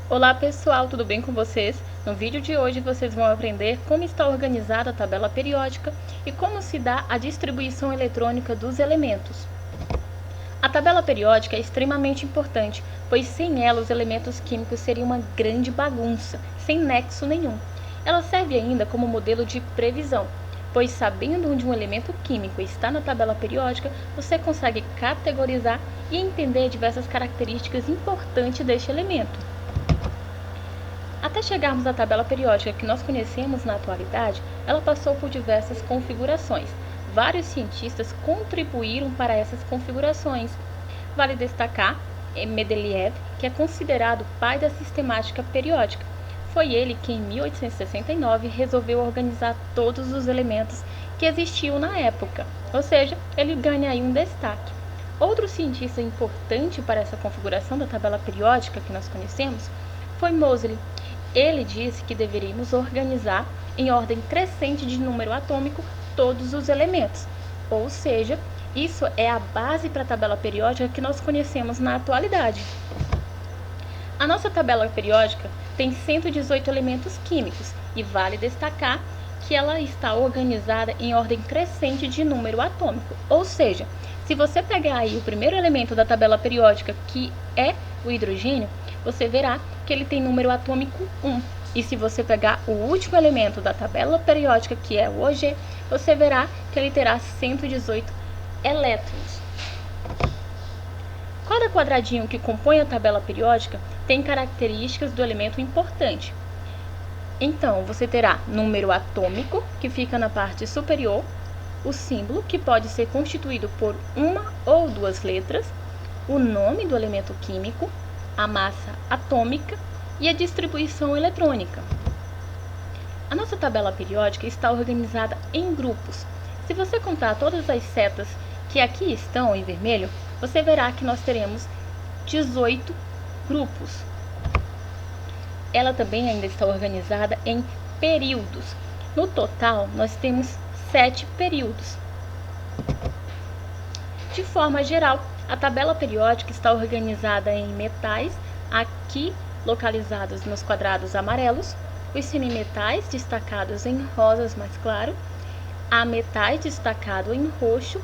Olá pessoal, tudo bem com vocês? No vídeo de hoje vocês vão aprender como está organizada a tabela periódica e como se dá a distribuição eletrônica dos elementos. A tabela periódica é extremamente importante, pois sem ela os elementos químicos seriam uma grande bagunça, sem nexo nenhum. Ela serve ainda como modelo de previsão, pois sabendo onde um elemento químico está na tabela periódica, você consegue categorizar e entender diversas características importantes deste elemento. Até chegarmos à tabela periódica que nós conhecemos na atualidade, ela passou por diversas configurações. Vários cientistas contribuíram para essas configurações. Vale destacar Mendeleev, que é considerado o pai da sistemática periódica. Foi ele que, em 1869, resolveu organizar todos os elementos que existiam na época, ou seja, ele ganha aí um destaque. Outro cientista importante para essa configuração da tabela periódica que nós conhecemos foi Moseley. Ele disse que deveríamos organizar em ordem crescente de número atômico todos os elementos, ou seja, isso é a base para a tabela periódica que nós conhecemos na atualidade. A nossa tabela periódica tem 118 elementos químicos e vale destacar que ela está organizada em ordem crescente de número atômico, ou seja, se você pegar aí o primeiro elemento da tabela periódica, que é o hidrogênio, você verá que ele tem número atômico 1. E se você pegar o último elemento da tabela periódica, que é o OG, você verá que ele terá 118 elétrons. Cada quadradinho que compõe a tabela periódica tem características do elemento importante. Então, você terá número atômico, que fica na parte superior, o símbolo, que pode ser constituído por uma ou duas letras, o nome do elemento químico, a massa atômica e a distribuição eletrônica. A nossa tabela periódica está organizada em grupos. Se você contar todas as setas que aqui estão em vermelho, você verá que nós teremos 18 grupos. Ela também ainda está organizada em períodos. No total, nós temos 7 períodos. De forma geral, a tabela periódica está organizada em metais, aqui localizados nos quadrados amarelos, os semimetais destacados em rosas mais claro, há metais destacado em roxo,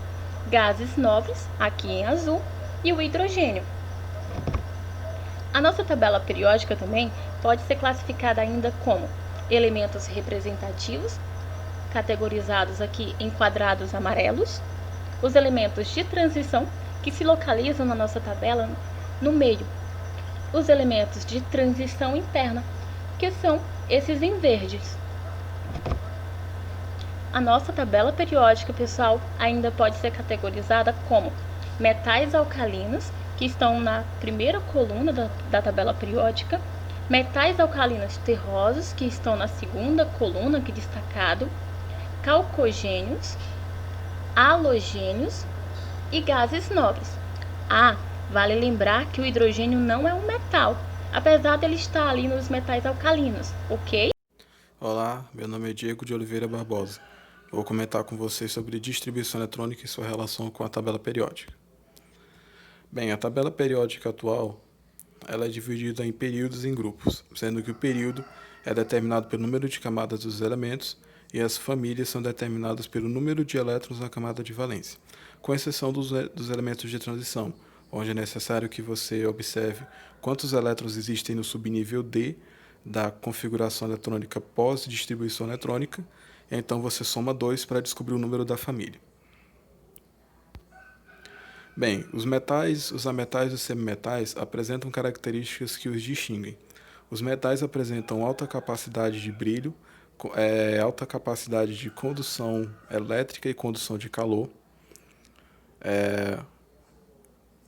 gases nobres, aqui em azul, e o hidrogênio. A nossa tabela periódica também pode ser classificada ainda como elementos representativos, categorizados aqui em quadrados amarelos, os elementos de transição, que se localizam na nossa tabela no meio, os elementos de transição interna, que são esses em verdes. A nossa tabela periódica, pessoal, ainda pode ser categorizada como metais alcalinos, que estão na primeira coluna da tabela periódica, metais alcalinos terrosos, que estão na segunda coluna aqui destacado, calcogênios, halogênios e gases nobres. Vale lembrar que o hidrogênio não é um metal, apesar dele estar ali nos metais alcalinos, ok? Olá, meu nome é Diego de Oliveira Barbosa. Vou comentar com vocês sobre distribuição eletrônica e sua relação com a tabela periódica. Bem, a tabela periódica atual ela é dividida em períodos e em grupos, sendo que o período é determinado pelo número de camadas dos elementos e as famílias são determinadas pelo número de elétrons na camada de valência, com exceção dos elementos de transição, onde é necessário que você observe quantos elétrons existem no subnível D da configuração eletrônica pós-distribuição eletrônica, e então você soma 2 para descobrir o número da família. Bem, os metais, os ametais e os semimetais apresentam características que os distinguem. Os metais apresentam alta capacidade de brilho, alta capacidade de condução elétrica e condução de calor.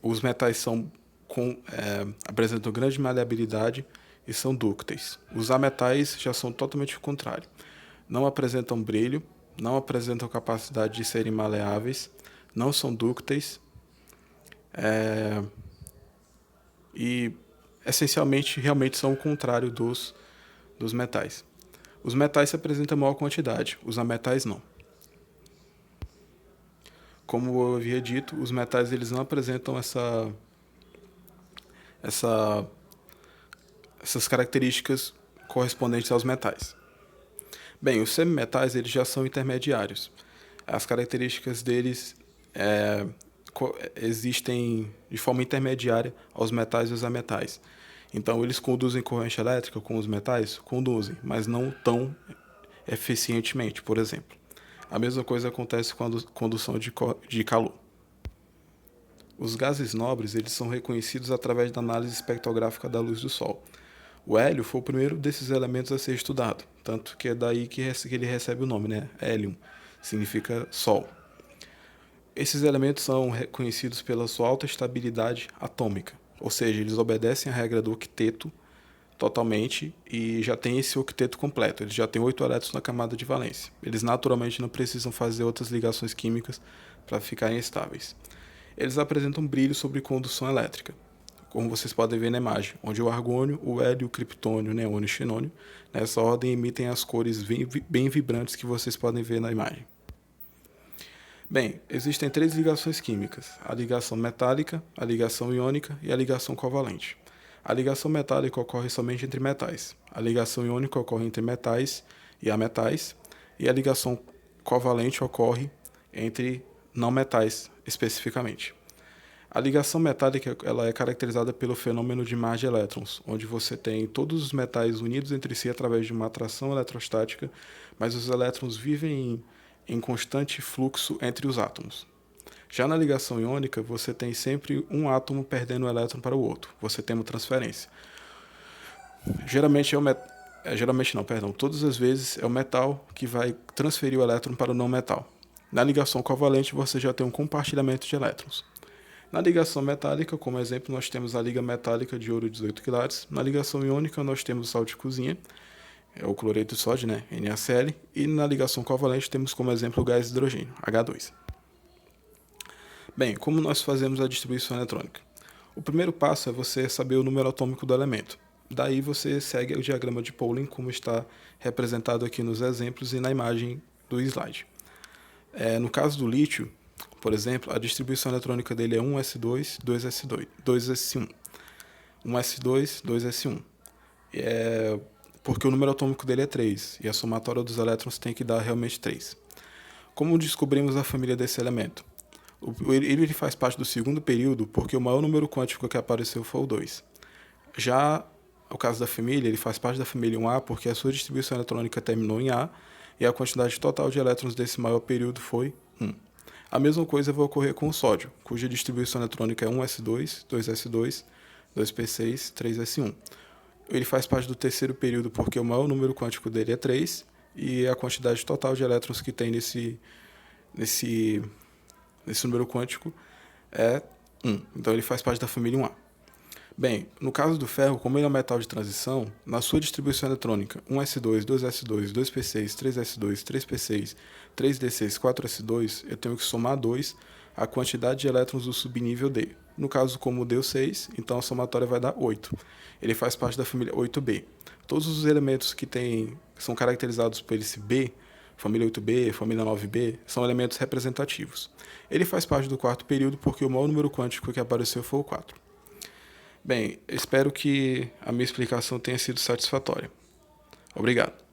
Os metais apresentam grande maleabilidade e são dúcteis. Os ametais já são totalmente o contrário. Não apresentam brilho, não apresentam capacidade de serem maleáveis, não são dúcteis e, essencialmente, realmente são o contrário dos metais. Os metais se apresentam em maior quantidade, os ametais não. Como eu havia dito, os metais eles não apresentam essa essas características correspondentes aos metais. Bem, os semimetais eles já são intermediários. As características deles existem de forma intermediária aos metais e aos ametais. Então, eles conduzem corrente elétrica com os metais? Conduzem, mas não tão eficientemente, por exemplo. A mesma coisa acontece com a condução de calor. Os gases nobres eles são reconhecidos através da análise espectrográfica da luz do Sol. O hélio foi o primeiro desses elementos a ser estudado, tanto que é daí que ele recebe o nome, né? Hélium, significa Sol. Esses elementos são reconhecidos pela sua alta estabilidade atômica, ou seja, eles obedecem à regra do octeto totalmente e já tem esse octeto completo. Eles já têm 8 elétrons na camada de valência. Eles naturalmente não precisam fazer outras ligações químicas para ficarem estáveis. Eles apresentam brilho sobre condução elétrica, como vocês podem ver na imagem, onde o argônio, o hélio, o criptônio, o neônio e o xenônio, nessa ordem, emitem as cores bem vibrantes que vocês podem ver na imagem. Bem, existem 3 ligações químicas: a ligação metálica, a ligação iônica e a ligação covalente. A ligação metálica ocorre somente entre metais, a ligação iônica ocorre entre metais e ametais, e a ligação covalente ocorre entre não metais especificamente. A ligação metálica ela é caracterizada pelo fenômeno de mar de elétrons, onde você tem todos os metais unidos entre si através de uma atração eletrostática, mas os elétrons vivem em constante fluxo entre os átomos. Já na ligação iônica, você tem sempre um átomo perdendo o elétron para o outro. Você tem uma transferência. Todas as vezes é o metal que vai transferir o elétron para o não metal. Na ligação covalente, você já tem um compartilhamento de elétrons. Na ligação metálica, como exemplo, nós temos a liga metálica de ouro 18 quilates. Na ligação iônica, nós temos o sal de cozinha, é o cloreto de sódio, né, NaCl. E na ligação covalente, temos como exemplo o gás hidrogênio, H2. Bem, como nós fazemos a distribuição eletrônica? O primeiro passo é você saber o número atômico do elemento. Daí você segue o diagrama de Pauling, como está representado aqui nos exemplos e na imagem do slide. No caso do lítio, por exemplo, a distribuição eletrônica dele é 1s2, 2s2, 2s1. 1s2, 2s1. Porque o número atômico dele é 3, e a somatória dos elétrons tem que dar realmente 3. Como descobrimos a família desse elemento? Ele faz parte do segundo período porque o maior número quântico que apareceu foi o 2. Já o caso da família, ele faz parte da família 1A porque a sua distribuição eletrônica terminou em A e a quantidade total de elétrons desse maior período foi 1. A mesma coisa vai ocorrer com o sódio, cuja distribuição eletrônica é 1s2, 2s2, 2p6, 3s1. Ele faz parte do terceiro período porque o maior número quântico dele é 3 e a quantidade total de elétrons que tem nesse número quântico é 1. Então ele faz parte da família 1A. Bem, no caso do ferro, como ele é um metal de transição, na sua distribuição eletrônica 1s2, 2s2, 2p6, 3s2, 3p6, 3d6, 4s2, eu tenho que somar 2 a quantidade de elétrons do subnível D. No caso, como deu 6, então a somatória vai dar 8. Ele faz parte da família 8b. Todos os elementos que são caracterizados por esse B, família 8b, família 9b, são elementos representativos. Ele faz parte do quarto período porque o maior número quântico que apareceu foi o 4. Bem, espero que a minha explicação tenha sido satisfatória. Obrigado.